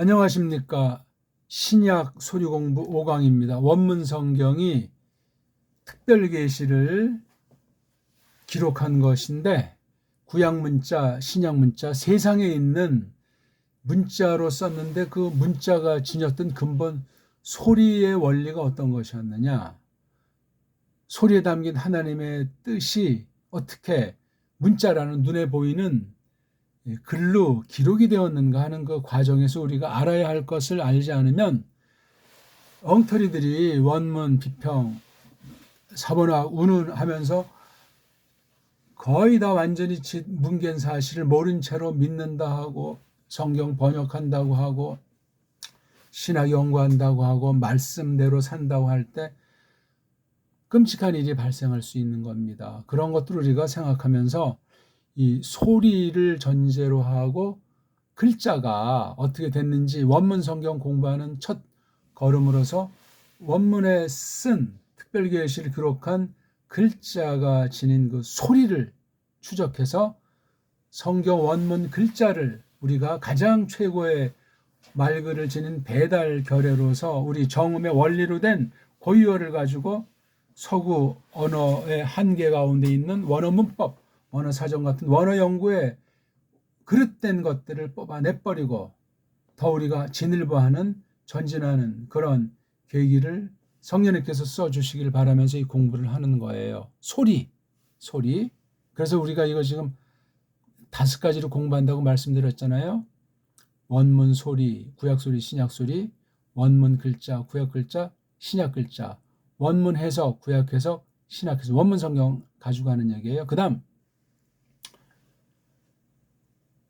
안녕하십니까. 신약 소리공부 5강입니다. 원문 성경이 특별계시를 기록한 것인데 구약 문자, 신약 문자, 세상에 있는 문자로 썼는데 그 문자가 지녔던 근본 소리의 원리가 어떤 것이었느냐. 소리에 담긴 하나님의 뜻이 어떻게 문자라는 눈에 보이는 글로 기록이 되었는가 하는 그 과정에서 우리가 알아야 할 것을 알지 않으면 엉터리들이 원문, 비평, 사본학, 운운하면서 거의 다 완전히 뭉갠 사실을 모른 채로 믿는다 하고 성경 번역한다고 하고 신학 연구한다고 하고 말씀대로 산다고 할 때 끔찍한 일이 발생할 수 있는 겁니다. 그런 것들을 우리가 생각하면서 이 소리를 전제로 하고 글자가 어떻게 됐는지 원문 성경 공부하는 첫 걸음으로서 원문에 쓴 특별계시를 기록한 글자가 지닌 그 소리를 추적해서 성경 원문 글자를 우리가 가장 최고의 말글을 지닌 배달 결례로서 우리 정음의 원리로 된 고유어를 가지고 서구 언어의 한계 가운데 있는 원어 문법, 원어 사전 같은 원어 연구에 그릇된 것들을 뽑아내버리고 더 우리가 진일보하는 전진하는 그런 계기를 성령님께서 써주시길 바라면서 이 공부를 하는 거예요. 소리. 그래서 우리가 이거 지금 5가지로 공부한다고 말씀드렸잖아요. 원문 소리, 구약 소리, 신약 소리, 원문 글자, 구약 글자, 신약 글자, 원문 해석, 구약 해석, 신약 해석, 원문 성경 가지고 하는 얘기예요. 그 다음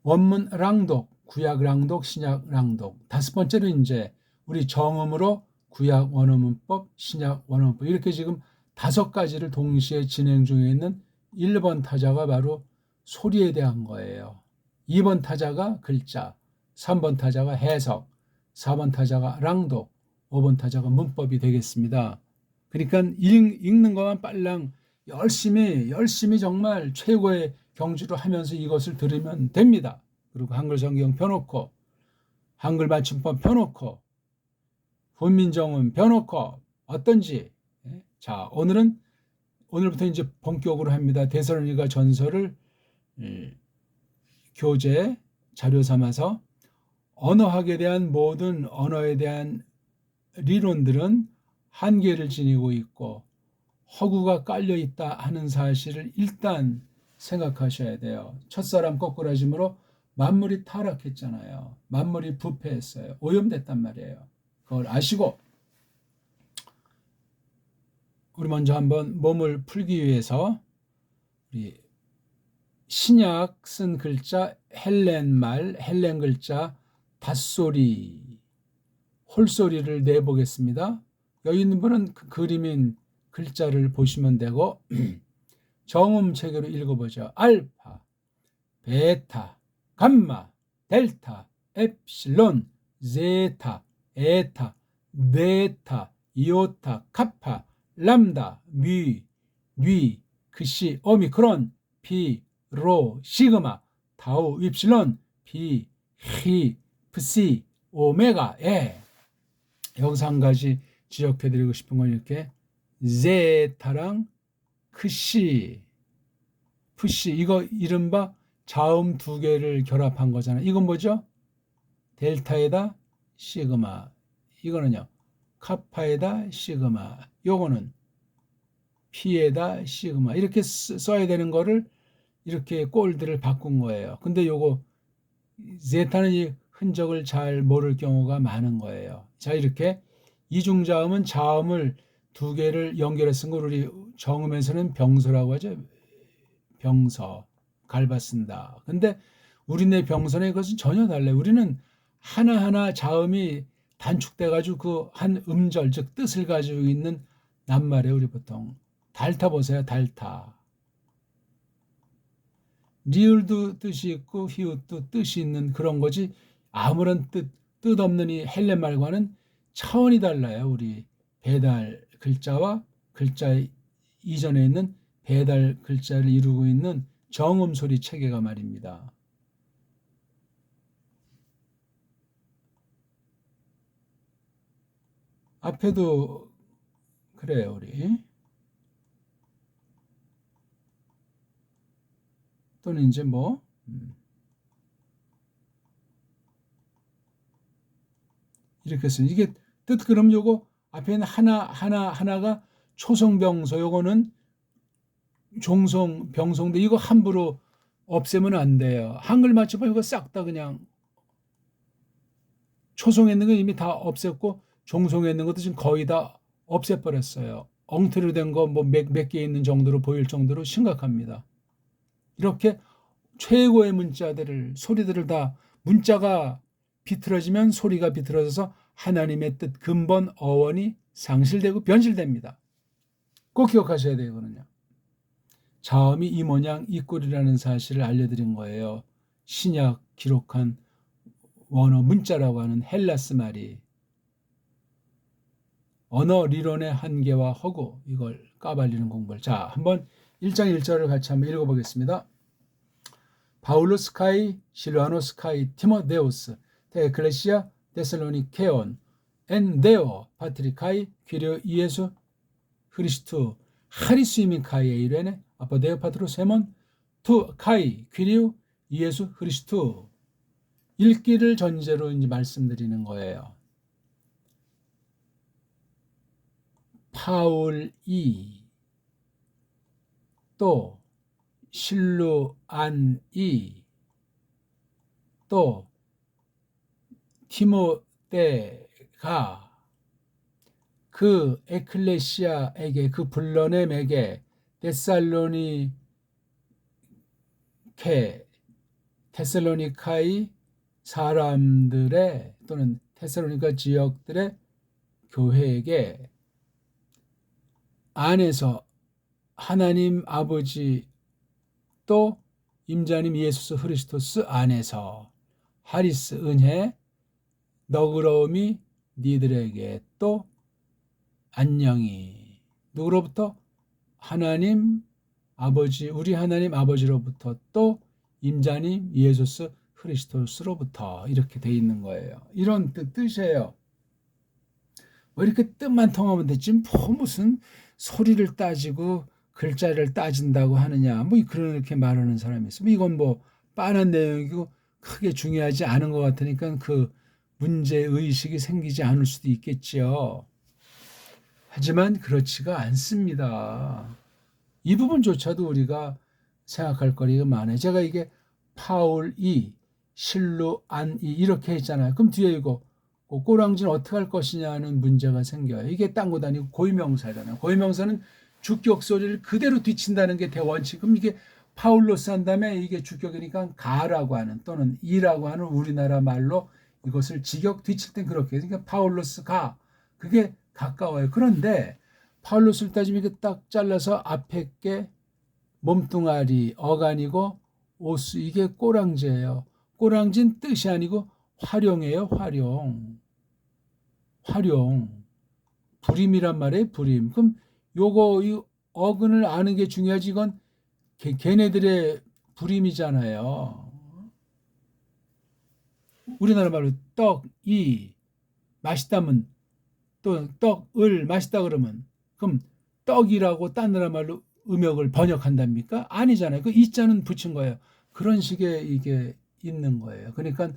원문 랑독, 구약 랑독, 신약 랑독. 5번째는 이제 우리 정음으로 구약 원어문법, 신약 원어문법 이렇게 지금 5가지를 동시에 진행 중에 있는 1번 타자가 바로 소리에 대한 거예요. 2번 타자가 글자, 3번 타자가 해석, 4번 타자가 랑독, 5번 타자가 문법이 되겠습니다. 그러니까 읽는 것만 빨랑 열심히 정말 최고의 경주로 하면서 이것을 들으면 됩니다. 그리고 한글 성경 펴놓고 한글 맞춤법 펴놓고 훈민정음 펴놓고 어떤지. 자, 오늘부터 이제 본격으로 합니다. 데살로니가 전서를 교재 자료 삼아서 언어학에 대한 모든 언어에 대한 리론들은 한계를 지니고 있고 허구가 깔려 있다 하는 사실을 일단 생각하셔야 돼요. 첫사람 거꾸라짐으로 만물이 타락했잖아요. 만물이 부패했어요. 오염됐단 말이에요. 그걸 아시고 우리 먼저 한번 몸을 풀기 위해서 우리 신약 쓴 글자 헬렌 글자 닷소리 홀소리를 내보겠습니다. 여기 있는 분은 그 그림인 글자를 보시면 되고 정음 체계로 읽어보죠. 알파, 베타, 감마, 델타, 엡실론, 제타, 에타, 베타, 이오타, 카파, 람다, 뉘, 그시, 오미크론, 피, 로, 시그마, 타우, 윕실론, 피, 히, 프시, 오메가, 여기서 한 가지 지적해드리고 싶은 건 이렇게 제타랑 크시, 푸시 이거 이른바 자음 2개를 결합한 거잖아요. 이건 뭐죠? 델타에다 시그마. 이거는요. 카파에다 시그마. 요거는 피에다 시그마. 이렇게 써야 되는 거를 이렇게 꼴들을 바꾼 거예요. 근데 요거 제타는 이 흔적을 잘 모를 경우가 많은 거예요. 자, 이렇게 이중자음은 자음을 2개를 연결해 쓴 걸 우리 정음에서는 병서라고 하죠. 병서, 갈바 쓴다. 근데 우리네 병서는 이것은 전혀 달라요. 우리는 하나하나 자음이 단축돼가지고 그 한 음절, 즉 뜻을 가지고 있는 낱말이에요. 우리 보통. 달타 보세요. 달타. 리을도 뜻이 있고 히읗도 뜻이 있는 그런 거지 아무런 뜻 없는 이 헬렌말과는 차원이 달라요. 우리 배달 글자와 글자 이전에 있는 배달 글자를 이루고 있는 정음 소리 체계가 말입니다. 앞에도 그래요, 우리. 또는 이제 뭐, 이렇게 쓰는 이게 뜻 그럼 요거 앞에 있는 하나가 초성병소 요거는 종성 병소인데 이거 함부로 없애면 안 돼요. 한글 맞춰봐 이거 싹 다 그냥 초성에 있는 건 이미 다 없앴고 종성에 있는 것도 지금 거의 다 없애버렸어요. 엉터리로 된 거 뭐 몇 개 있는 정도로 보일 정도로 심각합니다. 이렇게 최고의 문자들을 소리들을 다 문자가 비틀어지면 소리가 비틀어져서 하나님의 뜻 근본 어원이 상실되고 변질됩니다. 꼭 기억하셔야 돼요. 이거는요. 자음이 이 모양 이 꼴이라는 사실을 알려드린 거예요. 신약 기록한 원어 문자라고 하는 헬라스 말이 언어 리론의 한계와 허구 이걸 까발리는 공부를 자 한번 1장 1절을 같이 한번 읽어보겠습니다. 바울로스 카이 실와노스 카이 티모데우스 테 에클레시아 데살로니케온 엔 데오 파트리카이 퀴리오 이에수 크리스투 하리스이민 카이 에이레네 아포데오 파트로스 헤몬 투 카이 퀴리오 이에수 크리스투 읽기를 전제로 이제 말씀드리는 거예요. 파울이 또 실루안이 또 티모데가 그 에클레시아에게 그 불러냄에게 데살로니카의 사람들의 또는 데살로니카 지역들의 교회에게 안에서 하나님 아버지 또 임자님 예수 그리스도스 안에서 하리스 은혜 너그러움이 니들에게 또 안녕히 누구로부터 하나님 아버지 우리 하나님 아버지로부터 또 임자님 예수 그리스도스로부터 이렇게 돼 있는 거예요. 이런 뜻이에요. 뭐 이렇게 뜻만 통하면 됐지 뭐 무슨 소리를 따지고 글자를 따진다고 하느냐 뭐 그렇게 말하는 사람이 있어. 이건 뭐 빤한 내용이고 크게 중요하지 않은 것 같으니까 그 문제 의식이 생기지 않을 수도 있겠지요. 하지만 그렇지가 않습니다. 이 부분조차도 우리가 생각할 거리가 많아요. 제가 이게 파울이 실루안이 이렇게 했잖아요. 그럼 뒤에 이거 꼬랑지는 어떻게 할 것이냐는 문제가 생겨요. 이게 딴 곳 아니고 고유명사잖아요. 고유명사는 주격 소리를 그대로 뒤친다는 게 대원칙. 그럼 이게 파울로스 한 다음에 이게 주격이니까 가라고 하는 또는 이라고 하는 우리나라 말로 이것을 직역 뒤칠 땐 그렇게. 그러니까 파울로스 가. 그게 가까워요. 그런데 파울로스를 따지면 이게 딱 잘라서 앞에 게 몸뚱아리, 어간이고 오스 이게 꼬랑지예요. 꼬랑지는 뜻이 아니고 활용이에요. 활용. 불임이란 말이에요. 불임. 그럼 요거 이 어근을 아는 게 중요하지. 이건 걔네들의 불임이잖아요. 우리나라 말로 떡이 맛있다면 또 떡을 맛있다 그러면 그럼 떡이라고 딴 나라 말로 음역을 번역한답니까? 아니잖아요. 그 이자는 붙인 거예요. 그런 식의 이게 있는 거예요. 그러니까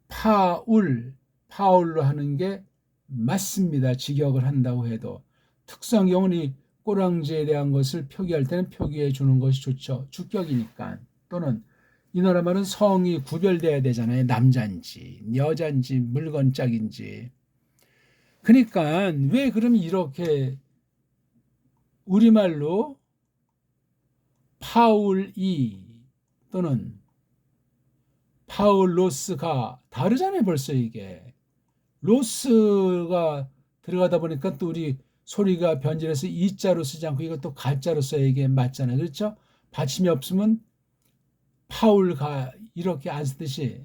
파울로 하는 게 맞습니다. 직역을 한다고 해도 특수한 이 꼬랑지에 대한 것을 표기할 때는 표기해 주는 것이 좋죠. 주격이니까. 또는 이 나라 말은 성이 구별돼야 되잖아요. 남자인지 여자인지 물건짝인지. 그러니까 왜 그럼 이렇게 우리말로 파울이 또는 파울로스가 다르잖아요. 벌써 이게 로스가 들어가다 보니까 또 우리 소리가 변질해서 이자로 쓰지 않고 이것도 가자로 써야 이게 맞잖아요. 그렇죠? 받침이 없으면 파울가 이렇게 안 쓰듯이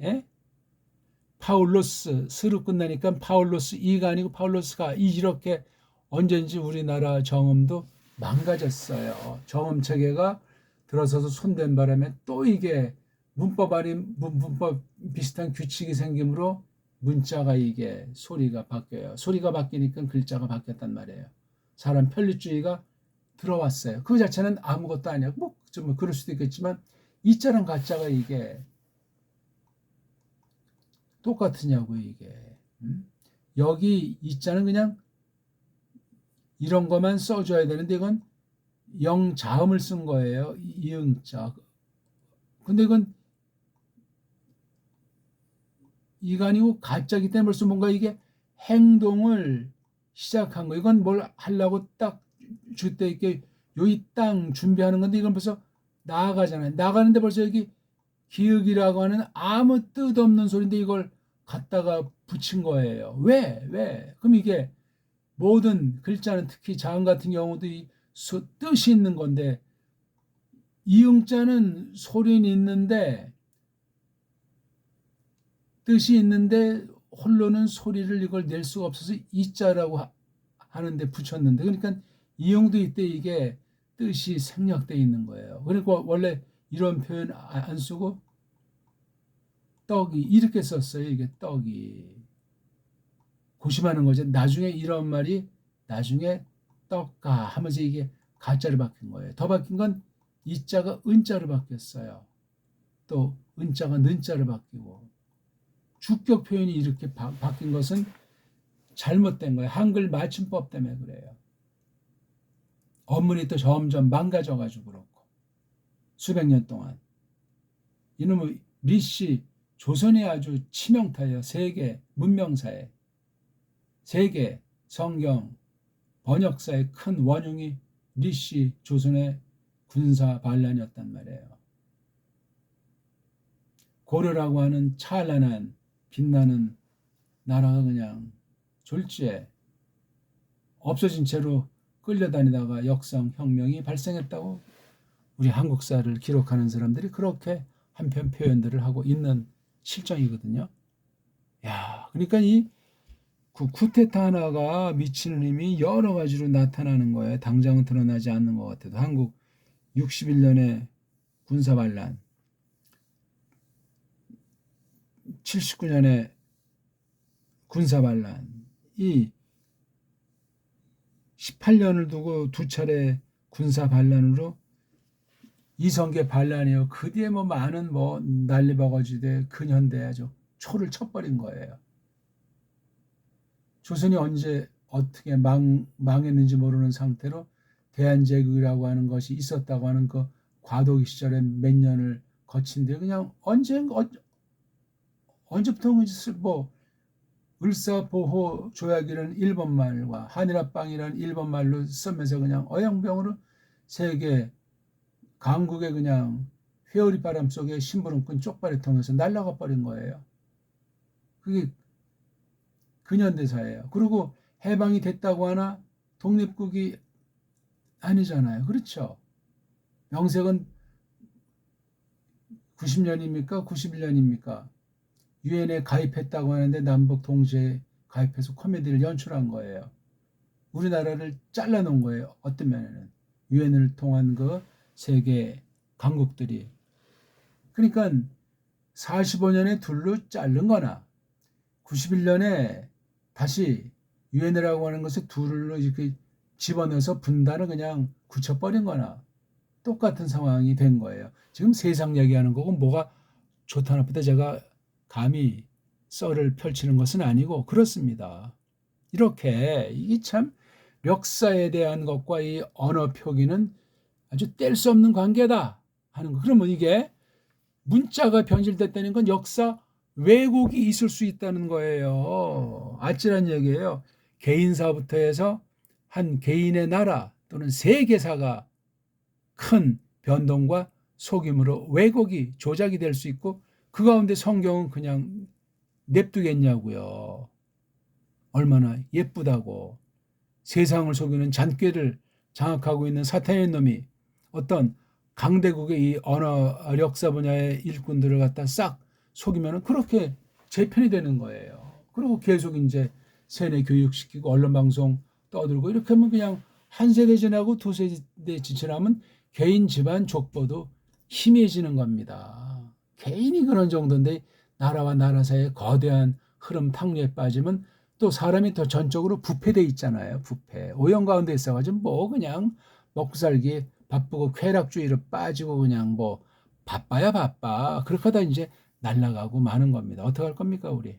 파울로스 스로 끝나니까 파울로스 이가 아니고 파울로스가 이렇게 언젠지 우리나라 정음도 망가졌어요. 정음 체계가 들어서서 손댄 바람에 또 이게 문법 아닌 문법 비슷한 규칙이 생기므로 문자가 이게 소리가 바뀌어요. 소리가 바뀌니까 글자가 바뀌었단 말이에요. 사람 편리주의가 들어왔어요. 그 자체는 아무것도 아니야. 뭐 좀 그럴 수도 있겠지만 이자랑 가짜가 이게 똑같으냐고 이게. 여기 이자는 그냥 이런 것만 써줘야 되는데 이건 영자음을 쓴 거예요. 이응자. 근데 이건 이가 아니고 가짜기 때문에 벌써 뭔가 이게 행동을 시작한 거. 이건 뭘 하려고 딱 줄 때 이렇게 여기 땅 준비하는 건데 이건 벌써 나아가잖아요. 나가는데 벌써 여기 기역이라고 하는 아무 뜻 없는 소리인데 이걸 갖다가 붙인 거예요. 왜? 왜? 그럼 이게 모든 글자는 특히 자음 같은 경우도 이 뜻이 있는 건데 이응자는 소리는 있는데 뜻이 있는데 홀로는 소리를 이걸 낼 수가 없어서 이자라고 하는데 붙였는데 그러니까 이용도 이때 이게 뜻이 생략되어 있는 거예요. 그러니까 원래 이런 표현 안 쓰고 떡이 이렇게 썼어요. 이게 떡이 고심하는 거죠. 나중에 이런 말이 나중에 떡가 하면서 이게 가짜로 바뀐 거예요. 더 바뀐 건 이자가 은자로 바뀌었어요. 또 은자가 는자로 바뀌고 주격 표현이 이렇게 바뀐 것은 잘못된 거예요. 한글 맞춤법 때문에 그래요. 언문이 또 점점 망가져가지고 그렇고 수백 년 동안 이놈의 리씨 조선이 아주 치명타예요. 세계 문명사에 세계 성경 번역사의 큰 원흉이 리씨 조선의 군사 반란이었단 말이에요. 고려라고 하는 찬란한 빛나는 나라가 그냥 졸지에 없어진 채로 끌려다니다가 역성혁명이 발생했다고 우리 한국사를 기록하는 사람들이 그렇게 한편 표현들을 하고 있는 실정이거든요. 야, 그러니까 이 쿠데타 하나가 미치는 힘이 여러 가지로 나타나는 거예요. 당장은 드러나지 않는 것 같아도 한국 61년의 군사반란, 79년의 군사반란, 이 18년을 두고 두 차례 군사반란으로 이성계 반란이요. 그 뒤에 뭐 많은 뭐 난리바거지대 근현대 아주 초를 쳐버린 거예요. 조선이 언제 어떻게 망했는지 모르는 상태로 대한제국이라고 하는 것이 있었다고 하는 그 과도기 시절에 몇 년을 거친데 그냥 언제부터 뭐 을사보호 조약이라는 일본말과 한일합방이라는 일본말로 쓰면서 그냥 어영병으로 세계 강국의 그냥 회오리 바람 속에 심부름꾼 쪽발이 통해서 날아가 버린 거예요. 그게 근현대사예요. 그리고 해방이 됐다고 하나 독립국이 아니잖아요. 그렇죠? 명색은 90년입니까? 91년입니까? 유엔에 가입했다고 하는데 남북 동시에 가입해서 코미디를 연출한 거예요. 우리나라를 잘라놓은 거예요. 어떤 면에는. 유엔을 통한 그 세계 강국들이. 그러니까 45년에 둘로 자른 거나 91년에 다시 유엔이라고 하는 것을 둘로 이렇게 집어넣어서 분단을 그냥 굳혀버린 거나 똑같은 상황이 된 거예요. 지금 세상 얘기하는 거고 뭐가 좋다 나쁘다 제가 감히 썰을 펼치는 것은 아니고 그렇습니다. 이렇게 이게 참 역사에 대한 것과 이 언어 표기는 아주 뗄 수 없는 관계다 하는 거. 그러면 이게 문자가 변질됐다는 건 역사 왜곡이 있을 수 있다는 거예요. 아찔한 얘기예요. 개인사부터 해서 한 개인의 나라 또는 세계사가 큰 변동과 속임으로 왜곡이 조작이 될 수 있고 그 가운데 성경은 그냥 냅두겠냐고요. 얼마나 예쁘다고. 세상을 속이는 잔꾀를 장악하고 있는 사탄의 놈이 어떤 강대국의 이 언어 역사 분야의 일꾼들을 갖다 싹 속이면 그렇게 재편이 되는 거예요. 그리고 계속 이제 세뇌 교육시키고 언론방송 떠들고 이렇게 하면 그냥 한 세대 지나고 두 세대 지나면 개인 집안 족보도 희미해지는 겁니다. 개인이 그런 정도인데 나라와 나라 사이에 거대한 흐름 탕류에 빠지면 또 사람이 더 전적으로 부패돼 있잖아요. 부패. 오염 가운데 있어가지고 뭐 그냥 먹고 살기 바쁘고 쾌락주의로 빠지고 그냥 뭐 바빠야 바빠. 그렇게 하다 이제 날아가고 마는 겁니다. 어떻게 할 겁니까, 우리?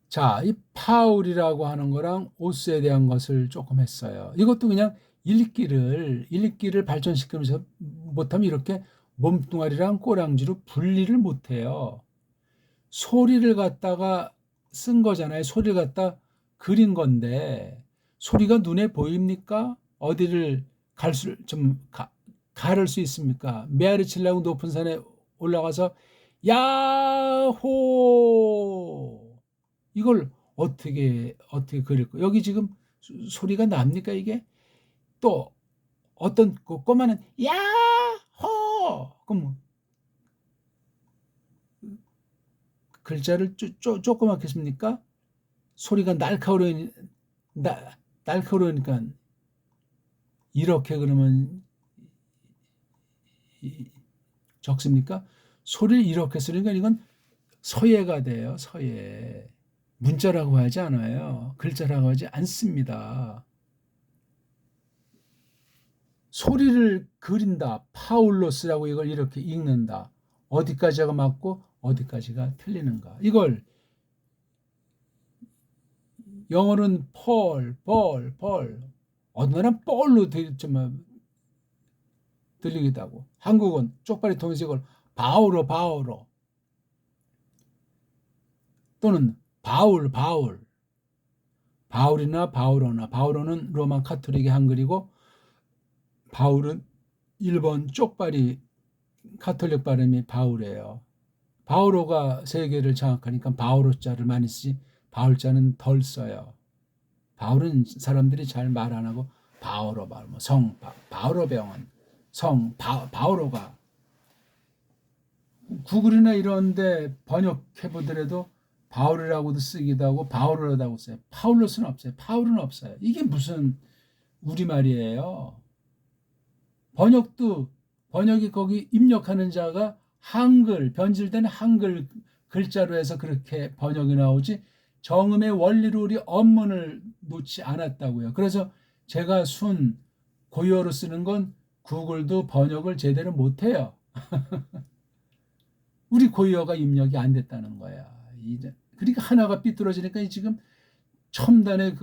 자, 이 파울이라고 하는 거랑 오스에 대한 것을 조금 했어요. 이것도 그냥 읽기를 발전시키면서 못하면 이렇게 몸뚱아리랑 꼬랑지로 분리를 못해요. 소리를 갖다가 쓴 거잖아요. 소리를 갖다 그린 건데 소리가 눈에 보입니까? 어디를 가를 수 있습니까? 메아리 치려고 높은 산에 올라가서 야호 이걸 어떻게 그릴 거? 여기 지금 소리가 납니까 이게? 또 어떤 그 꼬마는 야호 그럼 글자를 조그맣게 씁니까? 소리가 날카로우니까 이렇게 그러면 적습니까? 소리를 이렇게 쓰니까 이건 서예가 돼요. 서예. 문자라고 하지 않아요. 글자라고 하지 않습니다. 소리를 그린다. 파울로스라고 이걸 이렇게 읽는다. 어디까지가 맞고 어디까지가 틀리는가. 이걸 영어는 펄. 어느 나라는 뻘로 들리기도 하고 한국은 쪽발이 통해서 이걸 바오로 또는 바울이나 바오로는 로마 카톨릭의 한글이고 바울은 일본 쪽발이 카톨릭 발음이 바울이에요. 바오로가 세계를 장악하니까 바오로자를 많이 쓰지 바울자는 덜 써요. 바울은 사람들이 잘 말 안 하고 바오로 바오로 병원 바오로가 구글이나 이런데 번역해 보더라도 바울이라고도 쓰기도 하고 바오로라고 써요. 파울로스는 없어요. 파울은 없어요. 이게 무슨 우리말이에요. 번역이 거기 입력하는 자가 한글 변질된 한글 글자로 해서 그렇게 번역이 나오지 정음의 원리로 우리 언문을 놓지 않았다고요. 그래서 제가 고유어로 쓰는 건 구글도 번역을 제대로 못해요. 우리 고유어가 입력이 안 됐다는 거야. 그러니까 하나가 삐뚤어지니까 지금 첨단의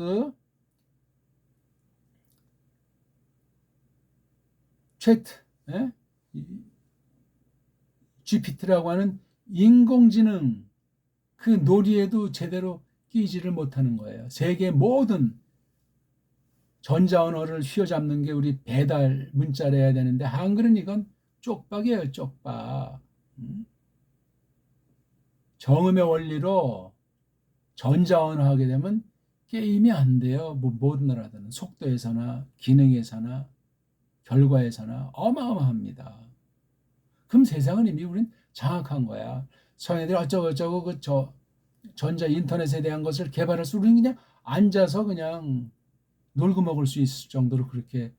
GPT라고 하는 인공지능 그 놀이에도 제대로 끼지를 못하는 거예요. 세계 모든 전자언어를 휘어잡는 게 우리 배달 문자를 해야 되는데 한글은 이건 쪽박이에요. 쪽박. 정음의 원리로 전자언어 하게 되면 게임이 안 돼요. 모든 나라들은 속도에서나 기능에서나 결과에서나 어마어마합니다. 그럼 세상은 이미 우린 장악한 거야. 성애들 어쩌고 전자 인터넷에 대한 것을 개발할 수 우리는 그냥 앉아서 그냥 놀고 먹을 수 있을 정도로 그렇게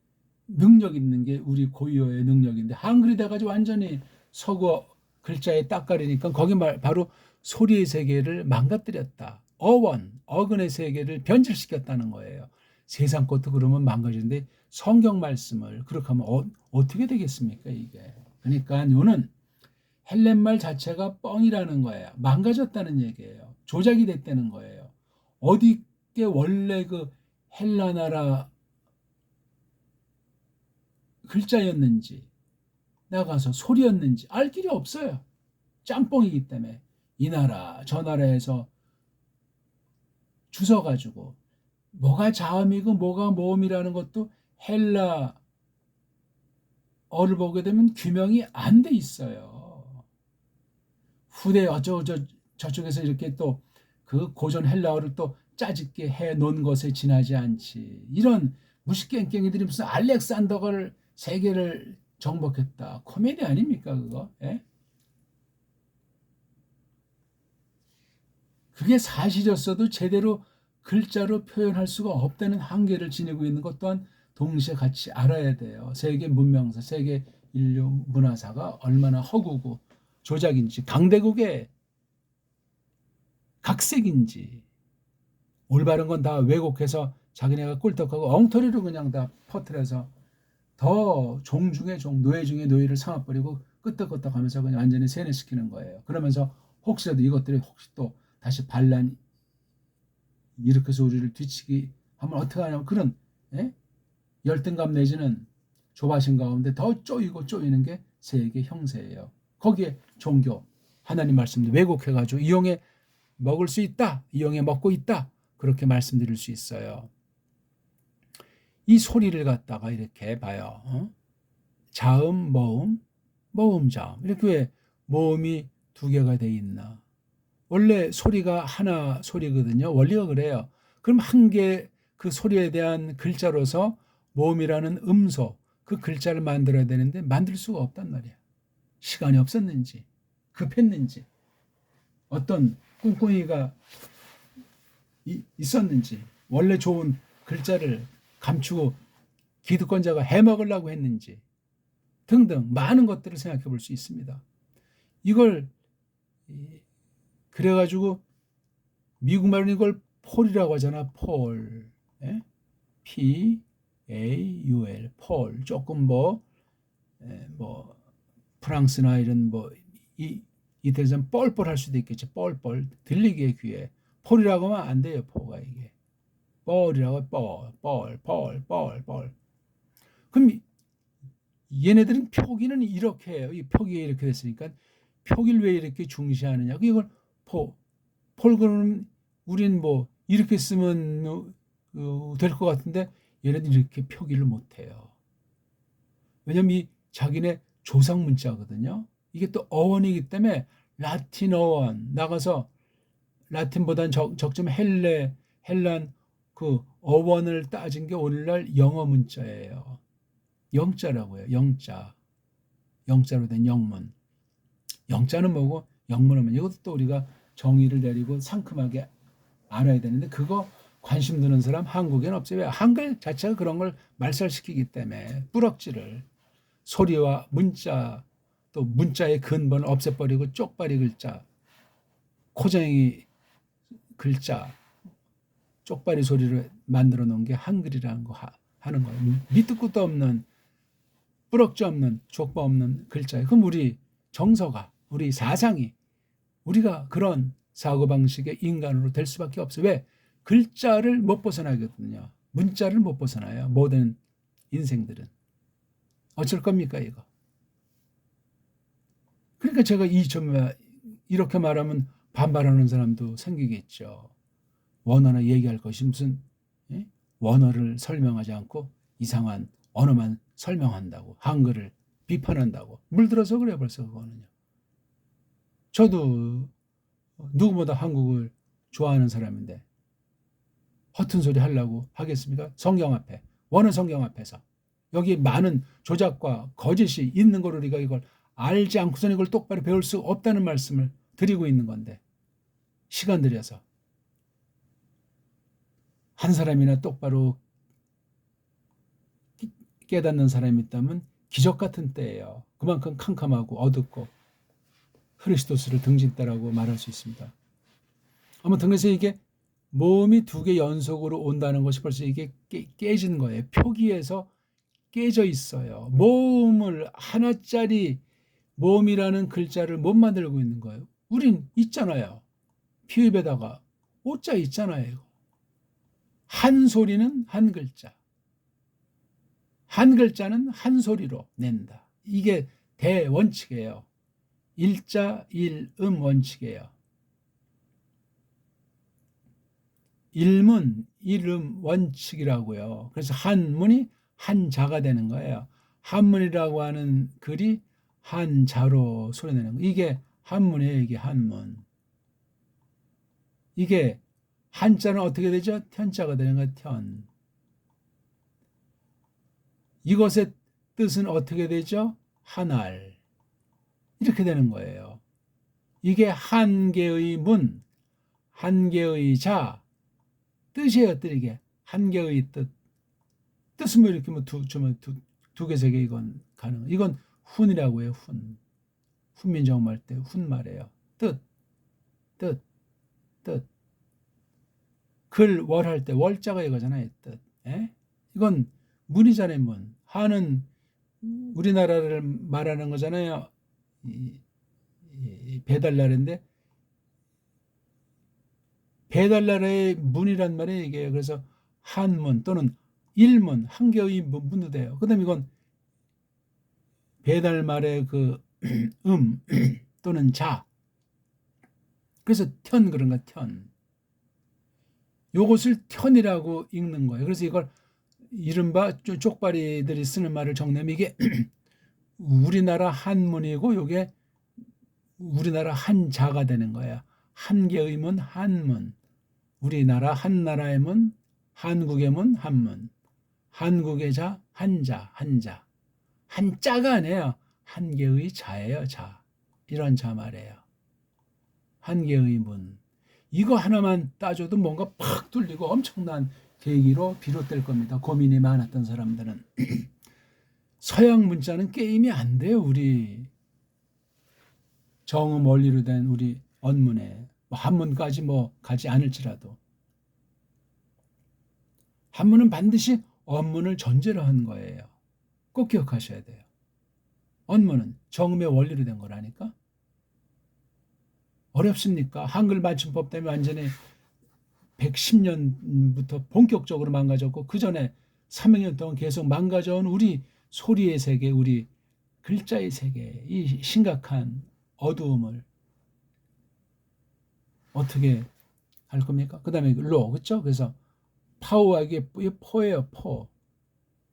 능력 있는 게 우리 고유어의 능력인데 한글이 돼가지고 완전히 서구 글자에 딱 가리니까 거기 바로 소리의 세계를 망가뜨렸다. 어근의 세계를 변질시켰다는 거예요. 세상 것도 그러면 망가지는데 성경 말씀을 그렇게 하면 어떻게 되겠습니까 이게. 그러니까 이거는 헬렌말 자체가 뻥이라는 거예요. 망가졌다는 얘기예요. 조작이 됐다는 거예요. 어디게 원래 그 헬라나라 글자였는지 나가서 소리였는지 알 길이 없어요. 짬뽕이기 때문에 이 나라 저 나라에서 주워가지고 뭐가 자음이고 뭐가 모음이라는 것도 헬라어를 보게 되면 규명이 안 돼 있어요. 후대 저쪽에서 이렇게 또 그 고전 헬라어를 또 짜집게 해 놓은 것에 지나지 않지. 이런 무식갱갱이들이 무슨 알렉산더가 세계를 정복했다. 코미디 아닙니까 그거? 예? 그게 사실이었어도 제대로 글자로 표현할 수가 없다는 한계를 지니고 있는 것 또한 동시에 같이 알아야 돼요. 세계 문명사, 세계 인류 문화사가 얼마나 허구고 조작인지 강대국의 각색인지 올바른 건 다 왜곡해서 자기네가 꿀떡하고 엉터리로 그냥 다 퍼뜨려서 더 종 중에 종, 노예 중에 노예를 삼아버리고 끄떡끄떡하면서 그냥 완전히 세뇌시키는 거예요. 그러면서 혹시라도 이것들이 혹시 또 다시 반란 일으켜서 우리를 뒤치기 하면 어떻게 하냐면 그런 열등감 내지는 조바심 가운데 더 쪼이고 쪼이는 게 세계 형세예요. 거기에 종교, 하나님 말씀도 왜곡해가지고 이용해 먹을 수 있다, 이용해 먹고 있다, 그렇게 말씀드릴 수 있어요. 이 소리를 갖다가 이렇게 봐요. 자음, 모음, 모음, 자음. 이렇게 왜 모음이 두 개가 돼 있나? 원래 소리가 하나 소리거든요. 원리가 그래요. 그럼 한 개 그 소리에 대한 글자로서 모음이라는 음소, 그 글자를 만들어야 되는데 만들 수가 없단 말이야. 시간이 없었는지, 급했는지, 어떤 꿍꿍이가 있었는지, 원래 좋은 글자를 감추고 기득권자가 해먹으려고 했는지 등등 많은 것들을 생각해 볼 수 있습니다. 이걸 그래가지고 미국 말은 이걸 폴이라고 하잖아. 폴. P-A-U-L. 폴. 조금 뭐 프랑스나 이런 이태리에서는 뻘뻘 할 수도 있겠죠. 뻘뻘. 들리기에 귀해. 폴이라고 하면 안 돼요. 포가 이게. 뻘이라고 뻘. 그럼 얘네들은 표기는 이렇게 해요. 이 표기가 이렇게 됐으니까 표기를 왜 이렇게 중시하느냐. 이걸 폴 그러면 우린 뭐 이렇게 쓰면 될 것 같은데 얘네들 이렇게 표기를 못해요. 왜냐면 이 자기네 조상 문자거든요. 이게 또 어원이기 때문에 라틴 어원 나가서 라틴보다는 적좀 헬란 그 어원을 따진 게 오늘날 영어 문자예요. 영자라고 해요. 영자로 된 영문. 영자는 뭐고 영문은 뭐냐. 이것도 또 우리가 정의를 내리고 상큼하게 알아야 되는데 그거 관심 드는 사람 한국에는 없어요. 왜? 한글 자체가 그런 걸 말살시키기 때문에 뿌럭지를 소리와 문자 또 문자의 근본을 없애버리고 쪽발이 글자 코쟁이 글자 쪽발이 소리를 만들어 놓은 게 한글이라는 거 하는 거예요. 밑도 끝도 없는 뿌럭지 없는 족바 없는 글자예요. 그럼 우리 정서가 우리 사상이 우리가 그런 사고방식의 인간으로 될 수밖에 없어요. 왜? 글자를 못 벗어나거든요. 문자를 못 벗어나요. 모든 인생들은. 어쩔 겁니까 이거. 그러니까 제가 이렇게 말하면 반발하는 사람도 생기겠죠. 원어나 얘기할 것이 무슨 원어를 설명하지 않고 이상한 언어만 설명한다고 한글을 비판한다고 물들어서 그래 벌써 그거는요. 저도 누구보다 한국을 좋아하는 사람인데 허튼 소리 하려고 하겠습니까? 성경 앞에 원어 성경 앞에서 여기 많은 조작과 거짓이 있는 걸 우리가 이걸 알지 않고서는 이걸 똑바로 배울 수 없다는 말씀을 드리고 있는 건데 시간 들여서 한 사람이나 똑바로 깨닫는 사람이 있다면 기적 같은 때예요. 그만큼 캄캄하고 어둡고 그리스도스를 등진다라고 말할 수 있습니다. 아무튼 그래서 이게 모음이 두 개 연속으로 온다는 것이 벌써 이게 깨진 거예요. 표기에서 깨져 있어요. 모음을 하나짜리 모음이라는 글자를 못 만들고 있는 거예요. 우린 있잖아요. 피읍에다가 오자 있잖아요. 한 소리는 한 글자. 한 글자는 한 소리로 낸다. 이게 대원칙이에요. 일자 일음 원칙이에요. 일문 일음 원칙이라고요. 그래서 한문이 한자가 되는 거예요. 한문이라고 하는 글이 한자로 소리내는 거. 이게 한문이에요. 이게 한문. 이게 한자는 어떻게 되죠? 편자가 되는 거예요. 편. 이것의 뜻은 어떻게 되죠? 한알. 이렇게 되는 거예요. 이게 한 개의 문, 한 개의 자, 뜻이에요. 이게 한 개의 뜻. 뜻은 뭐 이렇게 두 개, 세 개 이건 가능. 이건 훈이라고 해요. 훈. 훈민정음 할 때 훈말이에요. 뜻, 뜻, 뜻. 글, 월 할 때 월자가 이거잖아요. 뜻. 예? 이건 문이잖아요. 문. 한은 우리나라를 말하는 거잖아요. 배달나라인데 배달나라의 문이란 말이에요. 이게 그래서 한문 또는 일문, 한 개의 문도 돼요. 그다음에 이건 배달말의 그 또는 자. 그래서 튼 그런가 튼. 요것을 튼이라고 읽는 거예요. 그래서 이걸 이른바 쪽발이들이 쓰는 말을 정리하면 이게 우리나라 한문이고 요게 우리나라 한자가 되는 거예요. 한 개의 문 한문. 우리나라 한나라의 문, 한국의 문 한문. 한국의 자 한자, 한자. 한자가 아니에요. 한 개의 자예요, 자. 이런 자 말이에요. 한 개의 문. 이거 하나만 따져도 뭔가 팍 뚫리고 엄청난 계기로 비롯될 겁니다. 고민이 많았던 사람들은. 서양 문자는 게임이 안 돼요. 우리 정음 원리로 된 우리 언문에. 한문까지 가지 않을지라도. 한문은 반드시 언문을 전제로 한 거예요. 꼭 기억하셔야 돼요. 언문은 정음의 원리로 된 거라니까. 어렵습니까? 한글 맞춤법 때문에 완전히 110년부터 본격적으로 망가졌고 그 전에 300년 동안 계속 망가져온 우리 소리의 세계, 우리 글자의 세계, 이 심각한 어두움을 어떻게 할 겁니까? 그 다음에 로, 그렇죠? 그래서 파워하게 포예요, 포.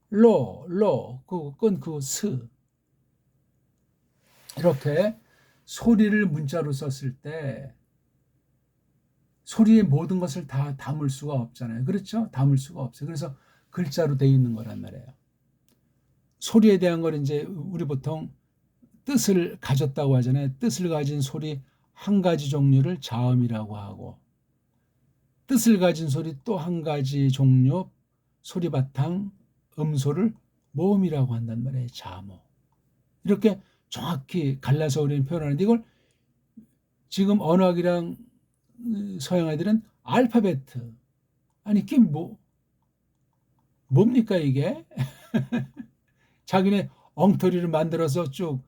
로, 그 스. 이렇게 소리를 문자로 썼을 때 소리의 모든 것을 다 담을 수가 없잖아요. 그렇죠? 담을 수가 없어요. 그래서 글자로 돼 있는 거란 말이에요. 소리에 대한 걸 이제 우리 보통 뜻을 가졌다고 하잖아요. 뜻을 가진 소리 한 가지 종류를 자음이라고 하고 뜻을 가진 소리 또 한 가지 종류 소리 바탕 음소를 모음이라고 한단 말이에요. 자모. 이렇게 정확히 갈라서 우리는 표현하는데 이걸 지금 언어학이랑 서양 애들은 알파베트. 아니 이게 뭡니까 이게? 자기네 엉터리를 만들어서 쭉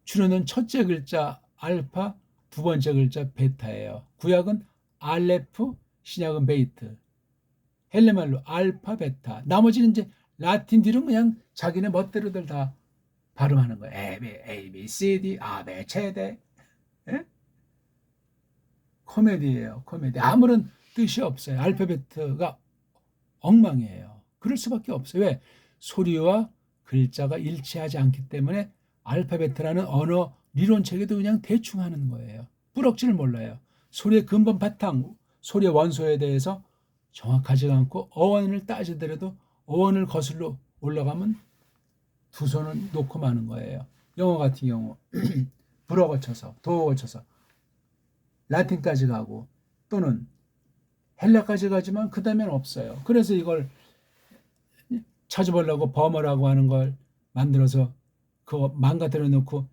줄여놓은 첫째 글자 알파, 두 번째 글자 베타예요. 구약은 알레프, 신약은 베이트. 헬레말로 알파, 베타. 나머지는 이제 라틴들은 그냥 자기네 멋대로들 다 발음하는 거예요. A, B, C, D, A, B, C, D. 예? 코미디예요. 코미디. 아무런 뜻이 없어요. 알파베트가 엉망이에요. 그럴 수밖에 없어요. 왜? 소리와 글자가 일치하지 않기 때문에 알파베트라는 언어 리론 체계도 그냥 대충 하는 거예요. 뿌럭지를 몰라요. 소리의 근본 바탕, 소리의 원소에 대해서 정확하지 않고 어원을 따지더라도 어원을 거슬러 올라가면 두 손을 놓고 마는 거예요. 영어 같은 경우 불어 거쳐서 도어 거쳐서 라틴까지 가고 또는 헬라까지 가지만 그 다음에는 없어요. 그래서 이걸 찾아보려고 버머라고 하는 걸 만들어서 그거 망가뜨려 놓고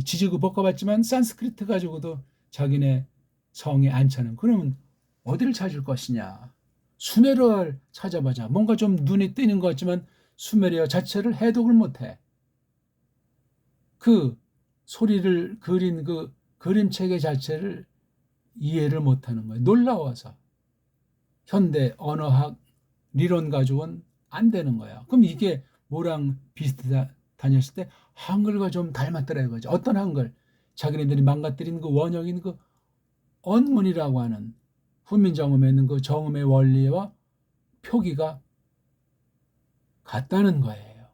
지지고 볶아봤지만 산스크리트 가지고도 자기네 성에 안 차는. 그러면 어디를 찾을 것이냐. 수메르어를 찾아보자. 뭔가 좀 눈에 띄는 것 같지만 수메르어 자체를 해독을 못해. 그 소리를 그린 그 그림체계 자체를 이해를 못하는 거예요. 놀라워서. 현대 언어학 리론 가지고는 안 되는 거야. 그럼 이게 뭐랑 비슷하다녔을 때 한글과 좀 닮았더라 이거죠. 어떤 한글? 자기네들이 망가뜨린 그 원형인 그 언문이라고 하는 훈민정음에 있는 그 정음의 원리와 표기가 같다는 거예요.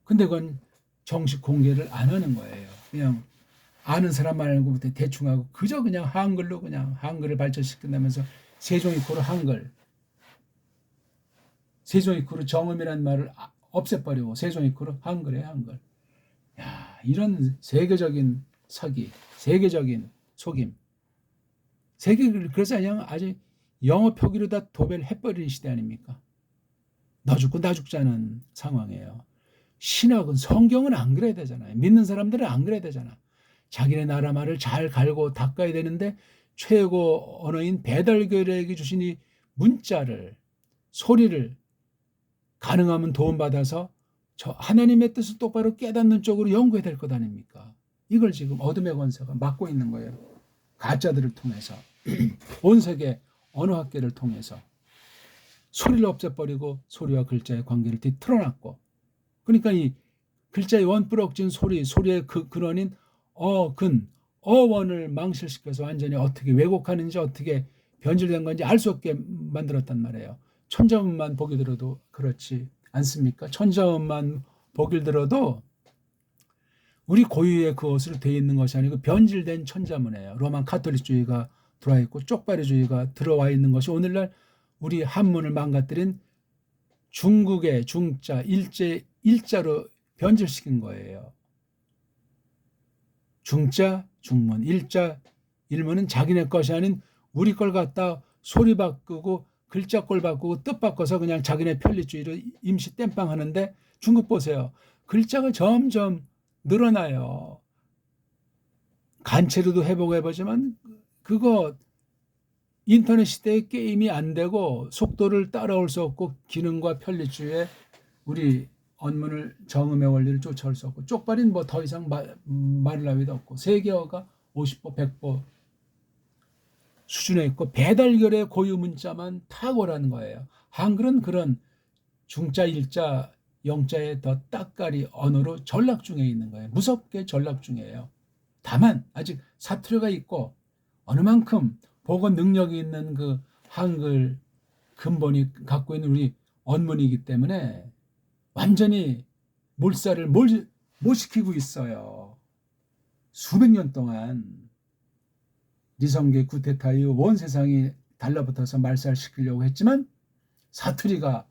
근데 그건 정식 공개를 안 하는 거예요. 그냥 아는 사람 말고 대충 하고 그저 그냥 한글로 그냥 한글을 발전시킨다면서 세종이코로 한글, 세종이코로 정음이라는 말을 없애버리고 세종이코로 한글에 한글. 야, 이런 세계적인 사기, 세계적인 속임. 그래서 그냥 아주 영어 표기로 다 도배를 해버리는 시대 아닙니까? 너 죽고 나 죽자는 상황이에요. 신학은 성경은 안 그래야 되잖아요. 믿는 사람들은 안 그래야 되잖아. 자기네 나라 말을 잘 갈고 닦아야 되는데 최고 언어인 배달교회에게 주신 이 문자를 소리를 가능하면 도움받아서 저 하나님의 뜻을 똑바로 깨닫는 쪽으로 연구해야 될 것 아닙니까? 이걸 지금 어둠의 권세가 막고 있는 거예요. 가짜들을 통해서 온 세계 언어학계를 통해서 소리를 없애버리고 소리와 글자의 관계를 뒤틀어놨고, 그러니까 이 글자의 원뿌럭진 소리의 그 근원인 어원을 망실시켜서 완전히 어떻게 왜곡하는지 어떻게 변질된 건지 알 수 없게 만들었단 말이에요. 천자문만 보기 들어도 그렇지 않습니까? 천자문만 보기 들어도 우리 고유의 그것으로 되어 있는 것이 아니고 변질된 천자문이에요. 로만 카톨릭주의가 들어와 있고 쪽발이주의가 들어와 있는 것이 오늘날 우리 한문을 망가뜨린 중국의 중자 일자로 변질시킨 거예요. 중자 중문, 일자 일문은 자기네 것이 아닌 우리 걸 갖다 소리 바꾸고 글자 꼴 바꾸고 뜻 바꿔서 그냥 자기네 편리주의로 임시 땜빵 하는데, 중국 보세요. 글자가 점점 늘어나요. 간체로도 해보지만 그거 인터넷 시대에 게임이 안 되고 속도를 따라올 수 없고 기능과 편리주의에 우리 언문을 정음의 원리를 쫓아올 수 없고 쪽발인 뭐 더 이상 말을 나위도 없고 세계어가 50보 100보 수준에 있고 배달결의 고유 문자만 탁월한 거예요. 한글은 그런 중자 일자 영자의 더 따까리 언어로 전락 중에 있는 거예요. 무섭게 전락 중이에요. 다만 아직 사투리가 있고 어느 만큼 복원 능력이 있는 그 한글 근본이 갖고 있는 우리 언문이기 때문에 완전히 몰살을 못 시키고 있어요. 수백 년 동안 리성계 구테타 이후 온 세상이 달라붙어서 말살시키려고 했지만 사투리가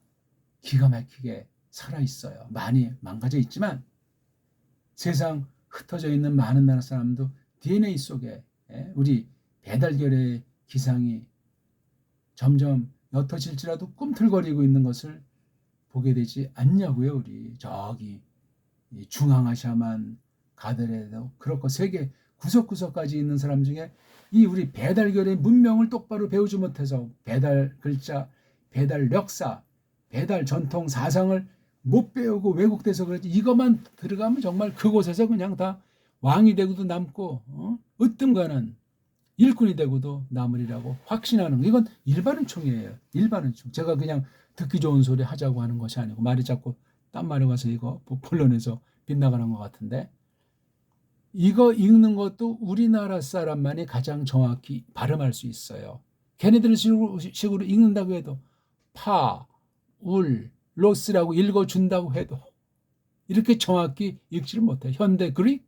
기가 막히게 살아있어요. 많이 망가져 있지만 세상 흩어져 있는 많은 나라 사람도 DNA 속에 우리 배달결의 기상이 점점 옅어질지라도 꿈틀거리고 있는 것을 보게 되지 않냐고요. 우리 저기 중앙아시아만 가더라도 그렇고 세계 구석구석까지 있는 사람 중에 이 우리 배달결의 문명을 똑바로 배우지 못해서 배달 글자, 배달 역사, 배달 전통 사상을 못 배우고 왜곡돼서 그렇지, 이것만 들어가면 정말 그곳에서 그냥 다 왕이 되고도 남고 으뜸가는 일꾼이 되고도 남으리라고 확신하는 거. 이건 일반은총이에요. 일반은총. 제가 그냥 듣기 좋은 소리 하자고 하는 것이 아니고 말이 자꾸 딴 말에 가서 이거 본론에서 빗나가는 것 같은데, 이거 읽는 것도 우리나라 사람만이 가장 정확히 발음할 수 있어요. 걔네들 식으로 읽는다고 해도 파, 울, 로스라고 읽어준다고 해도 이렇게 정확히 읽지를 못해요. 현대 그릭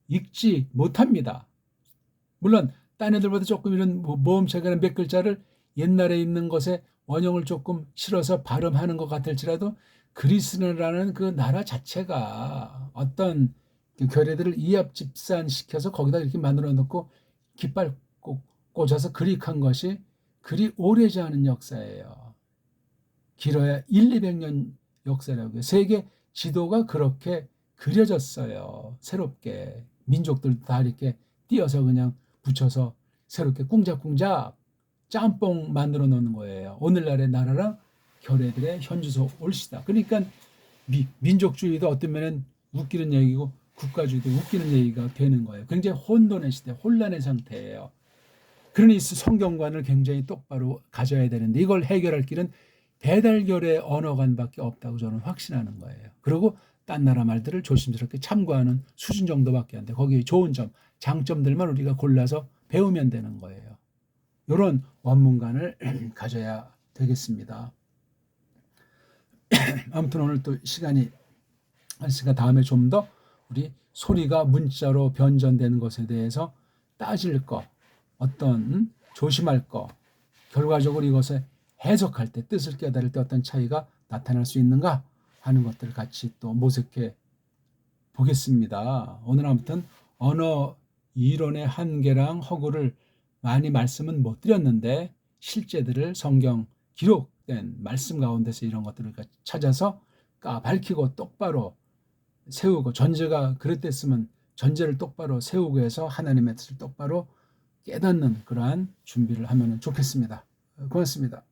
읽지 못합니다. 물론 딴 애들보다 조금 이런 모음체계나 몇 글자를 옛날에 있는 것에 원형을 조금 실어서 발음하는 것 같을지라도 그리스라는 그 나라 자체가 어떤 결의들을 이합 집산시켜서 거기다 이렇게 만들어 놓고 깃발 꽂아서 그릭한 것이 그리 오래지 않은 역사예요. 길어야 200년 역사라고요. 세계 지도가 그렇게 그려졌어요. 새롭게 민족들도 다 이렇게 띄어서 그냥 붙여서 새롭게 꿍작꿍작 짬뽕 만들어 놓는 거예요. 오늘날의 나라랑 결의들의 현주소 올시다. 그러니까 민족주의도 어떤 면은 웃기는 얘기고 국가주의도 웃기는 얘기가 되는 거예요. 굉장히 혼돈의 시대, 혼란의 상태예요. 그러니 성경관을 굉장히 똑바로 가져야 되는데 이걸 해결할 길은 배달결의 언어관밖에 없다고 저는 확신하는 거예요. 그리고 딴 나라 말들을 조심스럽게 참고하는 수준 정도밖에 안 돼. 거기에 좋은 점, 장점들만 우리가 골라서 배우면 되는 거예요. 이런 원문관을 가져야 되겠습니다. 아무튼 오늘 또 시간이 있으니까 다음에 좀 더 우리 소리가 문자로 변전되는 것에 대해서 따질 거, 어떤 조심할 거, 결과적으로 이것을 해석할 때, 뜻을 깨달을 때 어떤 차이가 나타날 수 있는가 하는 것들을 같이 또 모색해 보겠습니다. 오늘 아무튼 언어 이론의 한계랑 허구를 많이 말씀은 못 드렸는데 실제들을 성경 기록된 말씀 가운데서 이런 것들을 찾아서 밝히고 똑바로 세우고, 전제가 그랬댔으면 전제를 똑바로 세우고 해서 하나님의 뜻을 똑바로 깨닫는 그러한 준비를 하면 좋겠습니다. 고맙습니다.